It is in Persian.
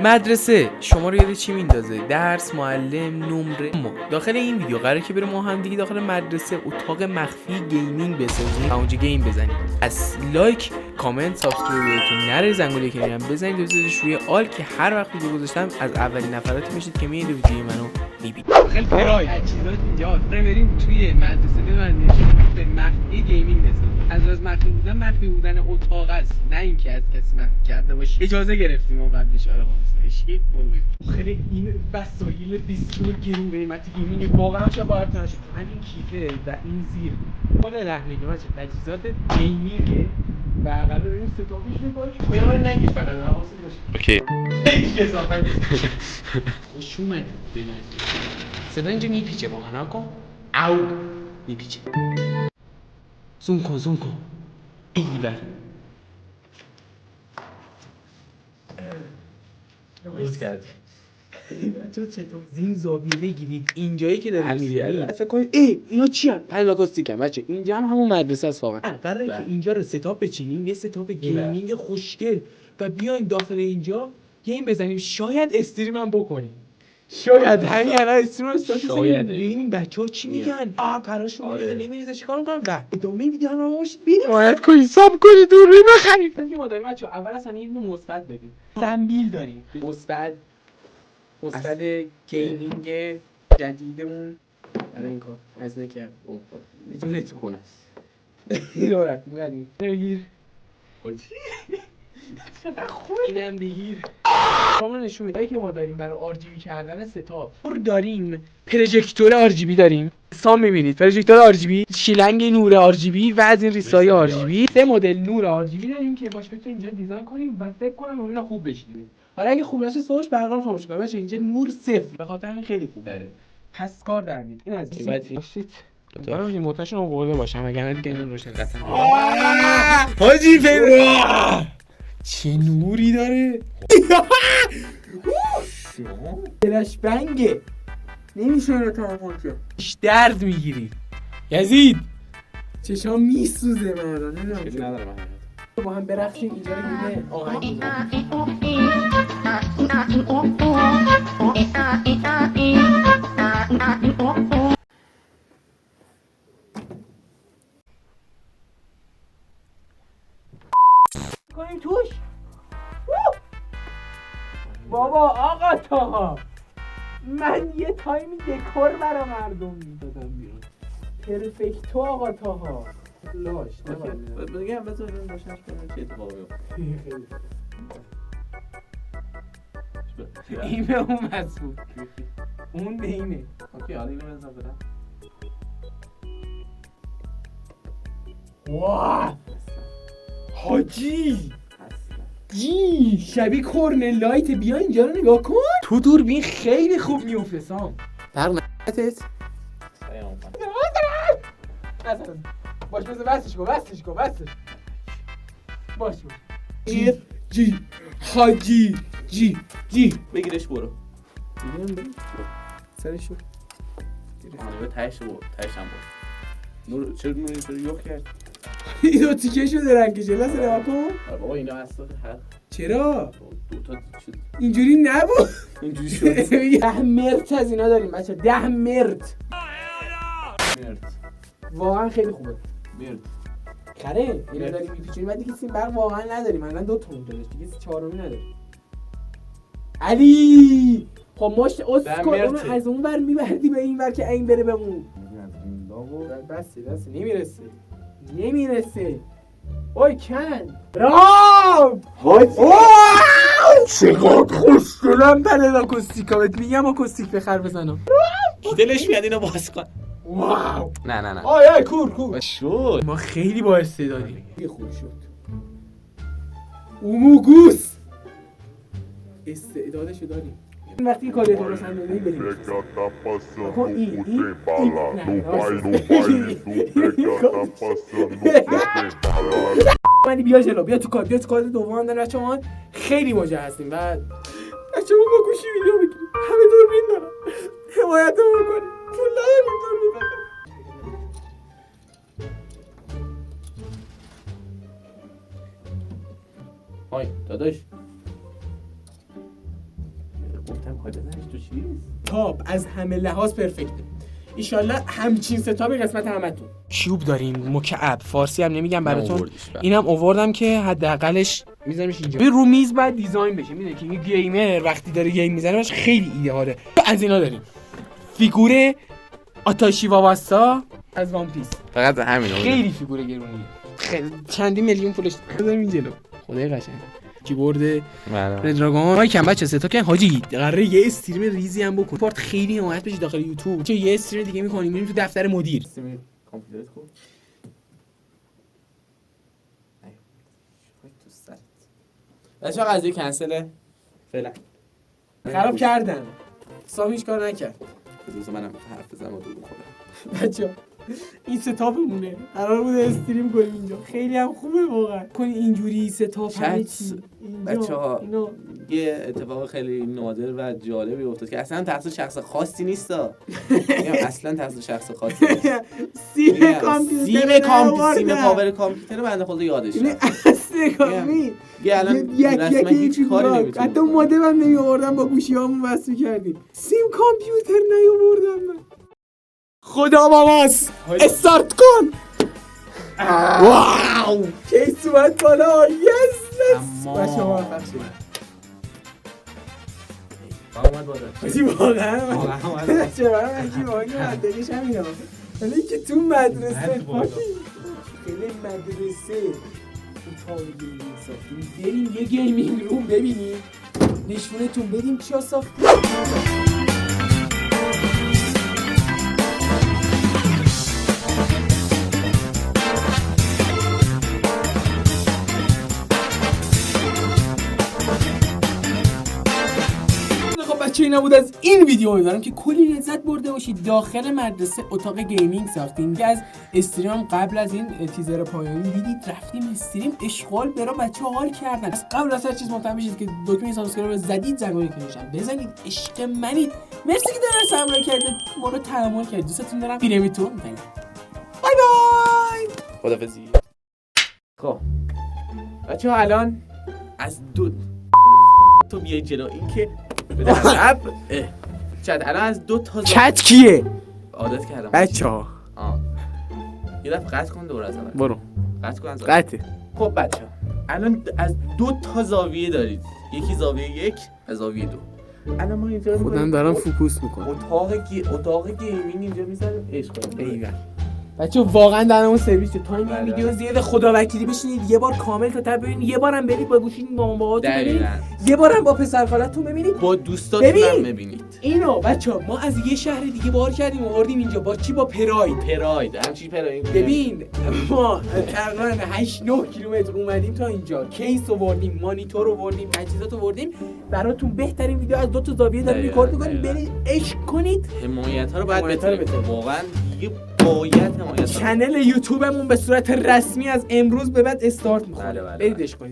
مدرسه شما رو یاد چی میندازه؟ درس، معلم، نمره. اما داخل این ویدیو قراره که بریم ما هم دیگه داخل مدرسه اتاق مخفی گیمینگ بسازیم و اونجا گیم بزنیم. از لایک، کامنت، سابسکرایبتون نره، زنگوله که میگم بزنید و بذارید روی آل که هر وقت ویدیو گذاشتم از اولین نفراتی میشید که میاد ویدیو منو میبینید. خیلی پرای تجهیزات اینجا بریم توی مدرسه ببندیم به مخفی گیمینگ بزنیم. از مخفی بودن اتاق است، نه اینکه از کسی مخفی کرده باشی. اجازه گرفتیم ما قبلش آره واسه خیلی این وسایل بسیار گرون قیمتی گیمینگ واقعا چه باید نشه. همین کیفه و این زیر خود رهنگی بچه تجهیزات گیمینگه و قرار داریم ستاپش می‌کنیم. باید نگید فقط حواست باشه. اوکی. هیچ اضافه شومه صدا اینجا میپیچه واقعا کن او میپیچه زوم کن ایول روز کردی چطور زین زاویه بگیرید اینجایی که دارید میبینید فکر کنید اینا چی هست؟ پنل لاکاستیکن بچه اینجا هم همون مدرسه است واقعا قراره که اینجا رو ستاپ بچینیم یه ستاپ گیمینگ خوشگل و بیایم داخل اینجا گیم بزنیم شاید استریم هم بکنیم شاید همین الان استریم رو استارت بزنیم ببینیم بچه‌ها چی میگن پراشون میگه نمی‌ریزه چیکار می‌کنن و ادامه ویدیو رو باشید ببینید باید کوین ساب کنید دور بخرید چون ما داریم بچه‌ها اول اصلا یه دونه مثبت بدیم زنبیل داریم مثبت گیمینگ جدیدمون برای این کار از نکرد میتونه تو کنه دارد میگردیم بگیر اینم بگیر شما نشون میده که ما داریم برای آر جی بی کردن ستاپ داریم پروژکتور آر جی بی داریم سام میبینید پروژکتور آر جی بی شیلنگ نور آر جی بی و از این ریسای آر جی بی سه مدل نور آر جی بی داریم که باش بتونیم اینجا دیزاین کنیم و فکر کنم اینا خوب بشینه حالا اگه خوب نشه سوش برقرار خاموش کنم بچه اینجا نور صفر به خاطر همین خیلی خوبه پس کار در میاد این از این برام این موتاشون آورده باشم اگر دیگه اینو روشن قطعا حاجی فرو چه نوری داره دلش بنگه نمیشه رو تمام که درد میگیری یزید چشام میسوزه مردان نمیدونم با هم برخشیم اینجا رو یه آهنگ کنیم توش بابا آقا تا من یه تایمی دکور برا مردم میدادم بیرون پرفکتو آقا تاها لاش بگم بذاریم باشنش کنم چه اتفاقی این به اون مسئول اون به اینه اوکی حالا اینو بزن برم واه حاجی جی شبیه کورنل لایت بیا اینجا رو نگاه کن تو دوربین خیلی خوب میوفته سام برق نتت باش بذار بسش کن باش جی حاجی جی بگیرش برو بگیرم برو سرشو آنه تهش هم برو چرا نوری چرا یخ کرد اینو تیکه شده رنگشه لسه نگاه کن بابا اینا اصلا هر چرا؟ دوتا اینجوری نبود اینجوری شد 10 مرت از اینا داریم بچه 10 مرت واقعا خیلی خوبه مرد خره اینا داریم میپیچونیم بعد دیگه سیم برق واقعا نداریم الان 2 تا داریم دیگه چهارمی نداریم علی خب ماش اسکو اون از اون ور میبردی به این ور که این بره به اون بس نمیرسه اوی کن رام حاجی چقدر خوشگلم پنل آکوستیکا بهت میگم آکوستیک بخر بزنم دلش میاد اینو باز کن واو نه آی کور شد ما خیلی با استعدادیم یه خوب شد اوموگوس استعدادشو داریم وقتی کاری تو رو صندلی بریم بیا جلو بیا تو کار دوم دارن بچه‌ها خیلی واجه هستیم بعد بچه‌ها با گوشی ویدیو بگیریم همه دوربین دارن حمایتمون کنید پول نداریم دوربین بخریم های داداش گفتم خواهد بزنش تو چیز. تاپ از همه لحاظ پرفکته. ایشالله همچین ستاپی قسمت همتون. کیوب داریم مکعب، فارسی هم نمیگم براتون. اینم آوردم که حداقلش میذارمش اینجا. رو میز بعد دیزاین بشه. میدونی که این گیمر وقتی داره گیم میزنه باش خیلی ایده‌آله. از اینا داریم. فیگور آتاشی واباستا از وان پیس. فقط همین خیلی فیگور گرونیه. خیلی چندی میلیون پولش بذاریم این جلو. خدای قشنگ. کیبورد ردراگون وای کم بچه ستاپ کن حاجی قراره یه استریم ریزی هم بکن پارت خیلی حمایت بشه داخل یوتیوب چه یه استریم دیگه میکنیم میریم تو دفتر مدیر کامپیوترت خوب بچه‌ها قضیه کنسله فعلا خراب کردن سامی هیچ کار نکرد بذار منم حرف بزنم و دو بخورم بچه‌ها این ستاپمونه قرار بود استریم کنیم اینجا خیلی هم خوبه واقعا کنی اینجوری ستاپ همه چی بچه‌ها یه اتفاق خیلی نادر و جالبی افتاد که اصلا تقصیر شخص خاصی نیستا میگم اصلا تقصیر شخص خاصی نیست سیم پاور کامپیوتر بنده خدا یادش رفت اصلا کامی یک کاری نمیتونه حتی مودم هم نمیآوردم با گوشیامون وصل کردیم سیم کامپیوتر نیاوردم من خدا باباست استارت کن واو کیس اومد بالا یس بچه ها آمد بالا بچه واقعا چه برای من واقعا دلیش همینه ولی که تو مدرسه خیلی مدرسه اتاق گیمینگ ساختیم بریم یه گیمینگ روم ببینیم نشونتون بدیم چیا ساختیم بچه این نبود از این ویدیو امیدوارم که کلی لذت برده باشید داخل مدرسه اتاق گیمینگ ساختیم که از استریم قبل از این تیزر پایانی دیدید رفتیم استریم اشغال برا بچه حال کردن از قبل از هر چیز مطمئن بشید که دکمه سابسکرایب زدید زنگوله کنیشن بزنید عشق منید مرسی که در همراهی کردید ما رو تحمل کردید دوستتون دارم بیرمیتون بای بای خدافظی خب بچه الان از دو تو بیای جلو این که چت الان از دو تا چت کیه؟ عادت کردم بچه ها یه دفعه قطع کن دور از اول برو قطع کن از قطعه خب بچه ها الان از دو تا زاویه دارید یکی زاویه یک و زاویه دو الان ما اینجا خودم دارم فوکوس میکنم اتاق گیمینگ اینجا میذاریم عشق کنیم ایول بچه واقعا درمون سرویس تا این ویدیو زیاد خدا وکیلی بشینید یه بار کامل تا ببینید یه بارم برید با گوشین با باباتون ببینید یه بارم با پسر خالتون ببینید با دوستاتون هم ببینید اینو بچه ما از یه شهر دیگه بار کردیم آوردیم اینجا با چی با پراید همچی پراید ببین ما تقریبا 8 9 کیلومتر اومدیم تا اینجا کیس آوردیم مانیتور آوردیم تجهیزات آوردیم براتون بهترین ویدیو از دو تا زاویه داریم رکورد می‌کنیم برید عشق کنید حمایت ها رو باید بتونید واقعا دیگه باید حمایت کانال یوتیوبمون به صورت رسمی از امروز به بعد استارت می‌خوره بله. بریدش کنید